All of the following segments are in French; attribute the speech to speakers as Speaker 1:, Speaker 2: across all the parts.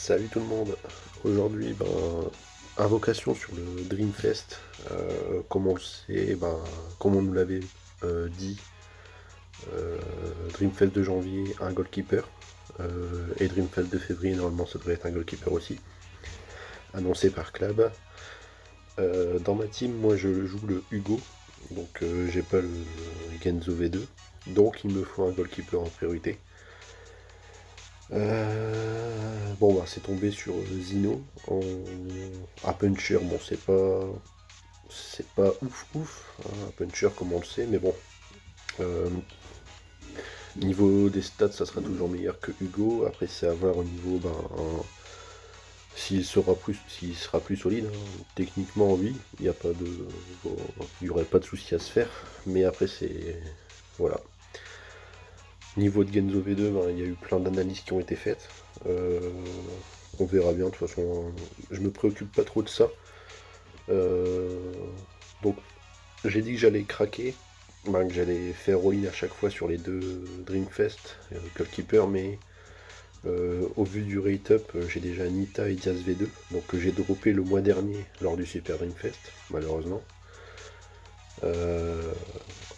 Speaker 1: Salut tout le monde. Aujourd'hui, invocation sur le Dreamfest. Comme on le sait, comme on nous l'avait dit, euh, Dreamfest de janvier, un goalkeeper. Et Dreamfest de février, normalement, ça devrait être un goalkeeper aussi, annoncé par Club. Dans ma team, moi, je joue le Hugo, donc j'ai pas le Genzo V2, donc il me faut un goalkeeper en priorité. C'est tombé sur Zino à puncher. Bon, c'est pas ouf ouf, hein, un puncher comme on le sait, mais bon, euh, niveau des stats, ça sera toujours meilleur que Hugo. Après, c'est à voir au niveau, s'il sera plus solide, hein. Techniquement, oui, il n'y a pas de, bon, il y aurait pas de souci à se faire, mais après, c'est, voilà. Niveau de Genzo V2, il y a eu plein d'analyses qui ont été faites. Euh, on verra bien, de toute façon, je me préoccupe pas trop de ça. Euh, donc j'ai dit que j'allais craquer, que j'allais faire all-in à chaque fois sur les deux Dreamfest, Goalkeeper, mais au vu du rate-up, j'ai déjà Nita et Diaz V2, donc que j'ai droppé le mois dernier lors du Super Dreamfest, malheureusement, euh,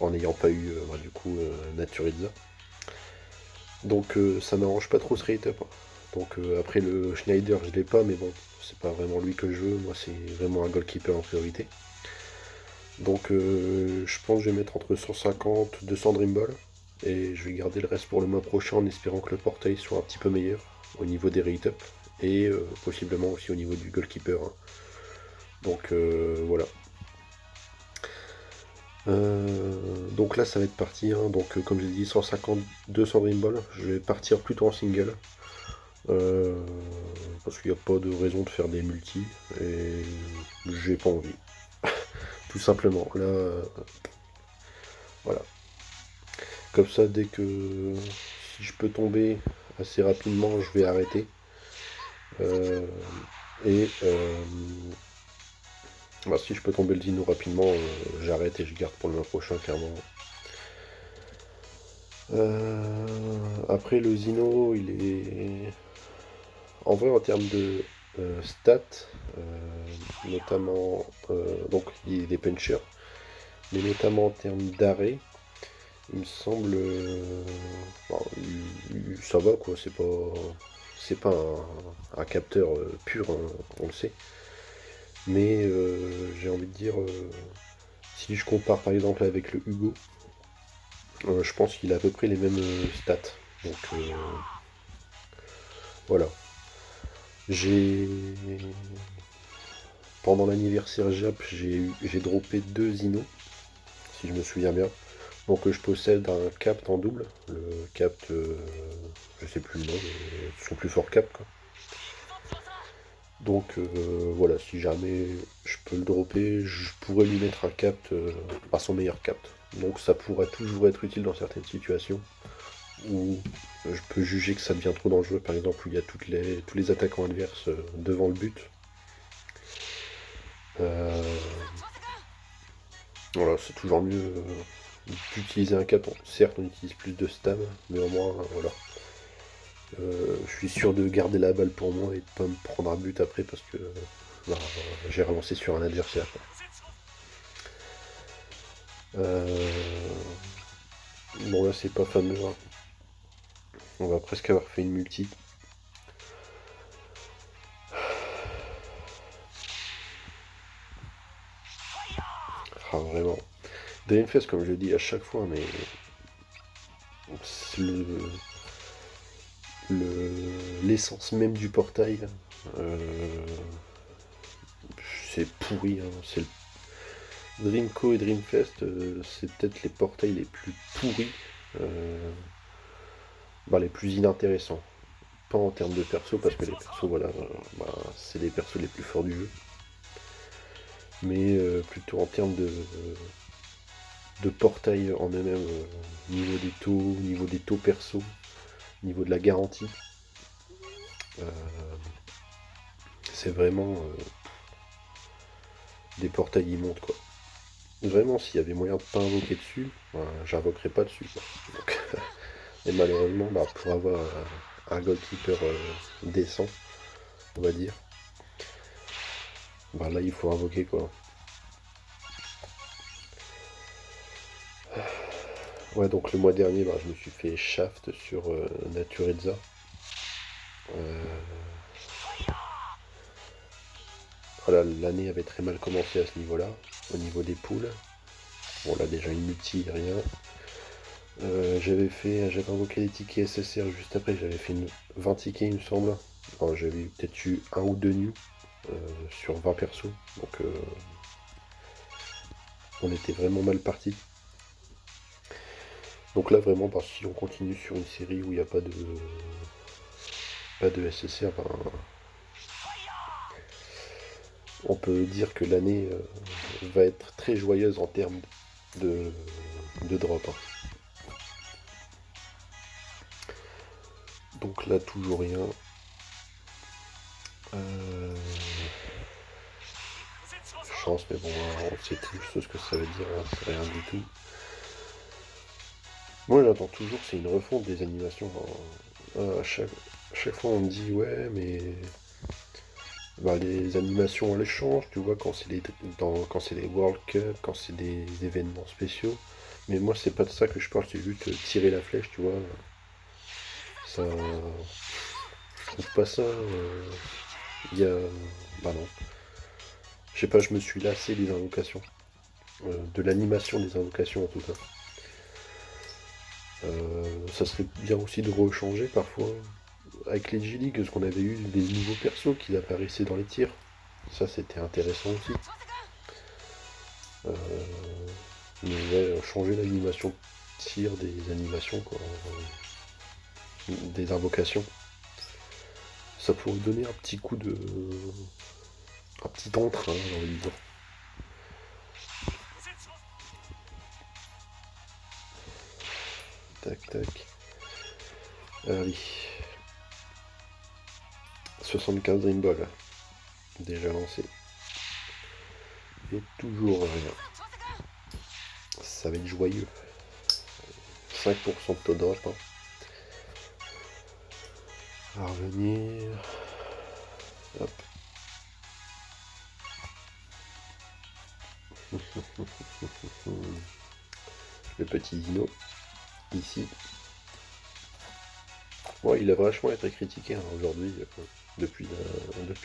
Speaker 1: en n'ayant pas eu du coup Naturizza. Donc ça m'arrange pas trop ce rate-up, hein. Donc après le Schneider je l'ai pas, mais bon, c'est pas vraiment lui que je veux, moi c'est vraiment un goalkeeper en priorité. Donc je pense que je vais mettre entre 150 et 200 Dream Ball. Et je vais garder le reste pour le mois prochain en espérant que le portail soit un petit peu meilleur au niveau des rate-up. Et possiblement aussi au niveau du goalkeeper, hein. Donc voilà. Donc là ça va être parti, hein. Donc comme j'ai dit 150, 200 Dream Ball. Je vais partir plutôt en single. Euh, Parce qu'il n'y a pas de raison de faire des multis. Et j'ai pas envie. Tout simplement. Là, voilà. Comme ça, dès que si je peux tomber assez rapidement, je vais arrêter. Euh, et si je peux tomber le dino rapidement, j'arrête et je garde pour le mois prochain, clairement. Après, le Zino, il est. En vrai, en termes de stats, notamment. Donc, il est puncher, mais notamment en termes d'arrêt, il me semble. Ça va quoi, c'est pas un capteur pur, hein, on le sait. Mais j'ai envie de dire, si je compare par exemple avec le Hugo, je pense qu'il a à peu près les mêmes stats. Donc voilà. J'ai Pendant l'anniversaire Jap, j'ai droppé deux Zino, si je me souviens bien. Donc je possède un Capt en double. Le Capt, je sais plus le nom, mais son plus fort Capt quoi. Donc voilà, si jamais je peux le dropper, je pourrais lui mettre un Capt, à son meilleur Capt. Donc ça pourrait toujours être utile dans certaines situations où je peux juger que ça devient trop dangereux, par exemple où il y a tous les attaquants adverses devant le but. Euh, voilà, c'est toujours mieux d'utiliser un Capt. Bon, certes, on utilise plus de stam, mais au moins, voilà. Je suis sûr de garder la balle pour moi et de pas me prendre un but après parce que bah, j'ai relancé sur un adversaire, quoi. Bon là c'est pas fameux, hein. On va presque avoir fait une multi. Ah vraiment. DMFS comme je le dis à chaque fois, mais c'est l'essence même du portail. euh, c'est pourri, hein. C'est le Dreamco et Dreamfest, c'est peut-être les portails les plus pourris, euh, les plus inintéressants. Pas en termes de perso, parce que les persos, voilà, c'est les persos les plus forts du jeu. Mais plutôt en termes de portail en eux-mêmes, niveau des taux perso, niveau de la garantie. euh, c'est vraiment des portails immondes quoi. Vraiment, s'il y avait moyen de pas invoquer dessus, j'invoquerais pas dessus, quoi. Donc, et malheureusement, pour avoir un goalkeeper décent, on va dire. Bah là il faut invoquer quoi. Ouais, donc le mois dernier, bah, je me suis fait shaft sur Natureza. Voilà, l'année avait très mal commencé à ce niveau-là, au niveau des poules. Bon là déjà une multi, rien. J'avais invoqué les tickets SSR juste après, j'avais fait 20 tickets il me semble. J'avais peut-être eu un ou deux nus sur 20 persos, donc on était vraiment mal parti. Donc là vraiment, bah, si on continue sur une série où il n'y a pas de SSR, ben, on peut dire que l'année va être très joyeuse en termes de drop. Hein. Donc là, toujours rien. Chance, mais bon, on sait tous ce que ça veut dire, hein, c'est rien du tout. Moi, j'attends toujours, c'est une refonte des animations. Hein. À chaque fois, on me dit, ouais, mais bah, les animations, elles changent, tu vois, quand c'est les World Cup, quand c'est des événements spéciaux. Mais moi, c'est pas de ça que je parle, c'est juste tirer la flèche, tu vois. Ça, je trouve pas ça. Il y a. Bah non. Je sais pas, je me suis lassé des invocations. De l'animation des invocations en tout cas. Ça serait bien aussi de rechanger parfois. Avec les G-League, parce qu'on avait eu des nouveaux persos qui apparaissaient dans les tirs. Ça c'était intéressant aussi. Mais ouais, changer l'animation de tir des animations quoi. Des invocations. Ça pourrait donner un petit coup de. Un petit entrain, j'ai envie de dire. Tac tac. Ah oui. 75 Dream Ball. Déjà lancé. Et toujours rien. Ça va être joyeux. 5% de taux de drop. Hein. À revenir. Hop. Le petit dino. Ici. Ouais, il a vachement été critiqué hein, aujourd'hui. Depuis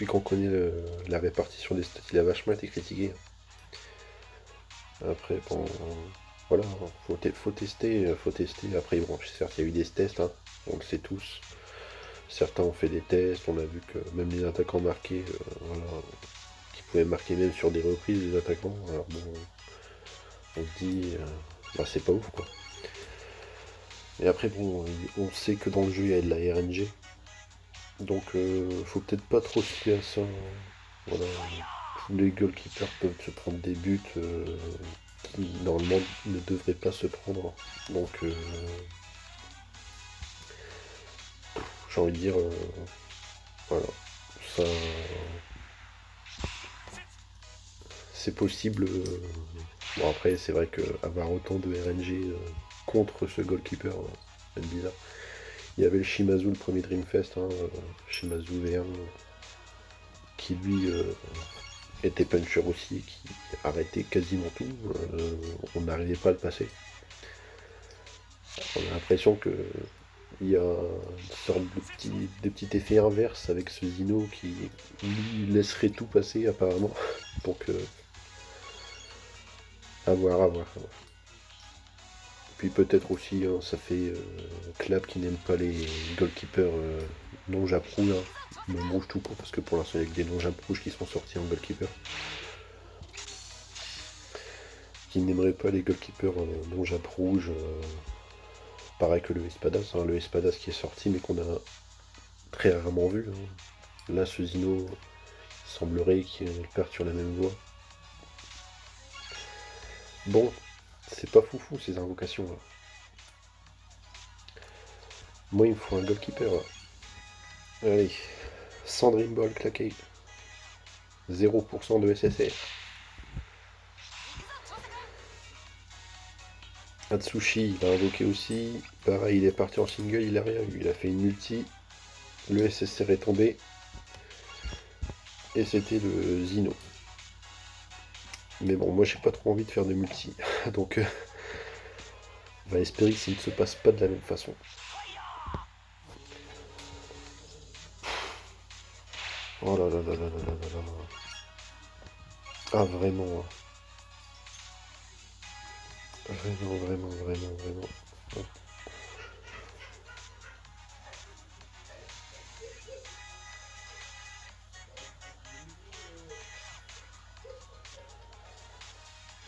Speaker 1: qu'on connaît la répartition des stats, il a vachement été critiqué. Après, bon, voilà, faut tester, faut tester. Après, bon, certes, il y a eu des tests, hein, on le sait tous. Certains ont fait des tests, on a vu que même les attaquants marqués, voilà, qui pouvaient marquer même sur des reprises les attaquants. Alors bon, on se dit, bah, c'est pas ouf quoi. Et après, bon, on sait que dans le jeu il y a de la RNG, donc faut peut-être pas trop se fier à ça. Voilà, tous les goalkeepers peuvent se prendre des buts qui normalement ne devraient pas se prendre. Donc j'ai envie de dire, voilà, ça, c'est possible. Bon après c'est vrai qu'avoir autant de RNG contre ce goalkeeper, c'est bizarre. Il y avait le Shimazu, le premier Dreamfest, hein, Shimazu V1, qui lui était puncher aussi, et qui arrêtait quasiment tout. On n'arrivait pas à le passer. On a l'impression que il y a une sorte de petit effet inverse avec ce Zino qui lui laisserait tout passer apparemment. Donc à voir, à voir. Puis peut-être aussi, hein, ça fait Clap qui n'aime pas les goalkeepers non Japon là. Même rouge tout court parce que pour l'instant il n'y a que des non Jap rouges qui sont sortis en goalkeeper. Qui n'aimerait pas les goalkeepers non Jap rouge. Pareil que le Espadas, hein, le Espadas qui est sorti mais qu'on a très rarement vu. Hein. Là ce Zino semblerait qu'il parte sur la même voie. Bon, c'est pas foufou ces invocations là. Moi il me faut un goalkeeper. Là. Allez, 100 Dream Ball claqué. 0% de SSR. Atsushi, il a invoqué aussi. Pareil, il est parti en single, il a rien eu. Il a fait une multi. Le SSR est tombé. et c'était le Zino. Mais bon, moi j'ai pas trop envie de faire de multi, donc on va espérer que ça ne se passe pas de la même façon. Oh là là là là là là là là. Ah vraiment. Vraiment, vraiment, vraiment, vraiment. Hop.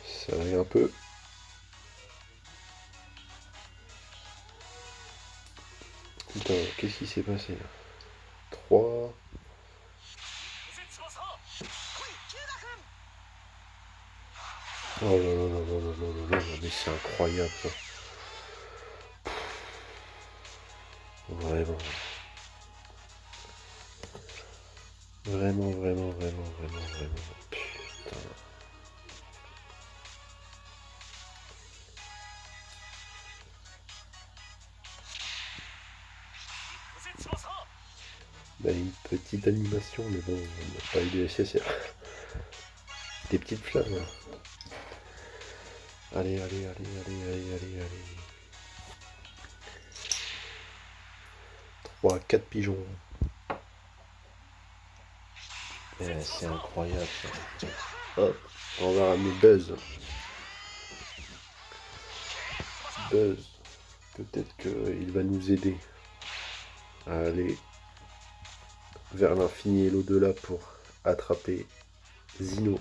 Speaker 1: Ça arrive un peu. Putain, qu'est-ce qui s'est passé là? 3. Oh là là là là là là là là, mais c'est incroyable ça. Vraiment. Vraiment, vraiment, vraiment, vraiment, vraiment. Putain. Bah, une petite animation, mais bon, on n'a pas eu de SSR. Des petites flammes là. Allez, allez, allez, allez, allez, allez, allez. 3, 4 pigeons. C'est incroyable ça. Hop, on va ramener Buzz. Buzz. Peut-être qu'il va nous aider à aller vers l'infini et l'au-delà pour attraper Zino.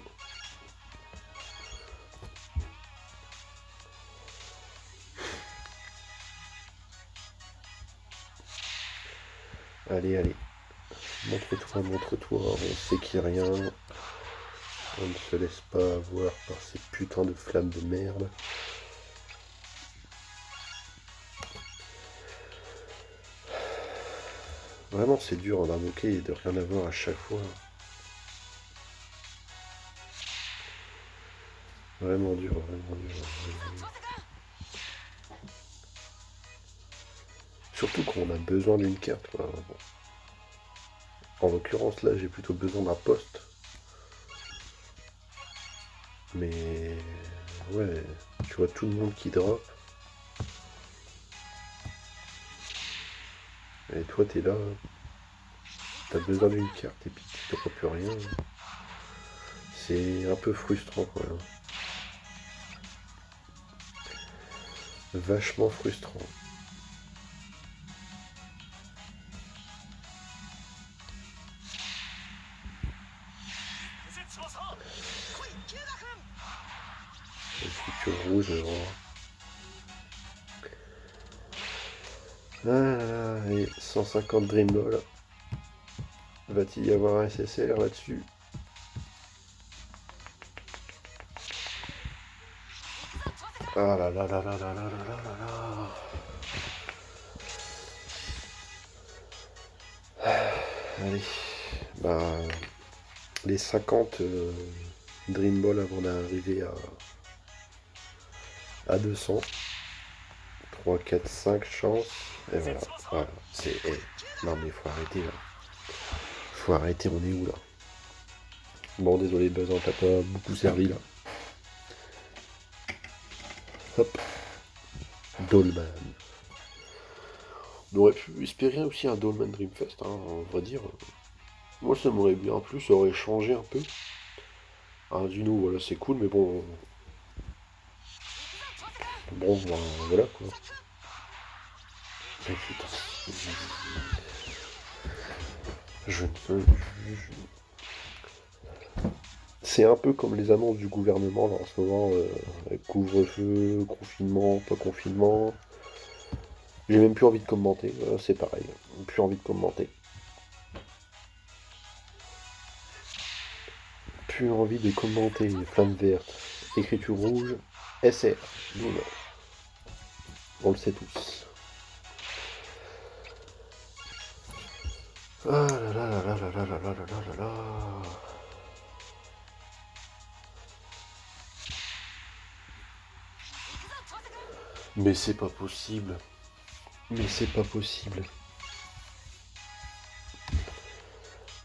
Speaker 1: Allez, allez. Montre-toi, montre-toi. On sait qu'il n'y a rien. On ne se laisse pas avoir par ces putains de flammes de merde. Vraiment, c'est dur en arme et de rien avoir à chaque fois. Vraiment dur, vraiment dur. Vraiment dur. Surtout quand on a besoin d'une carte. Quoi. Bon. En l'occurrence, là, j'ai plutôt besoin d'un poste. Mais ouais, tu vois tout le monde qui drop. Et toi, t'es là, t'as besoin d'une carte et puis tu droppes plus rien. C'est un peu frustrant, quoi. Vachement frustrant. Le futur rouge, vraiment. Ah, et 150 Dream Ball. Va-t-il y avoir un SSR là-dessus? Ah là là là là là là là là là. Allez, bah les 50 Dream Ball avant d'arriver à 200. 3, 4, 5 chances. Et voilà. Voilà. C'est. Non mais faut arrêter là. Faut arrêter, on est où là? Bon désolé Buzz, on t'a pas beaucoup servi là. Hop. Dolman. On aurait pu espérer aussi un Dolman Dreamfest, hein, on va dire. Moi ça m'aurait bien plu, ça aurait changé un peu. Un Dino, voilà, c'est cool, mais bon. Bon, ben, voilà quoi. Mais putain. Je ne peux. C'est un peu comme les annonces du gouvernement là, en ce moment, avec couvre-feu, confinement, pas confinement. J'ai même plus envie de commenter, c'est pareil, plus envie de commenter. Plus envie de commenter, flamme verte, écriture rouge, SR, Lune. On le sait tous. Ah là là là là là là là là là là là. Mais c'est pas possible. Mais c'est pas possible.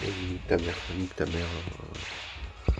Speaker 1: Et nique ta mère, nique ta mère.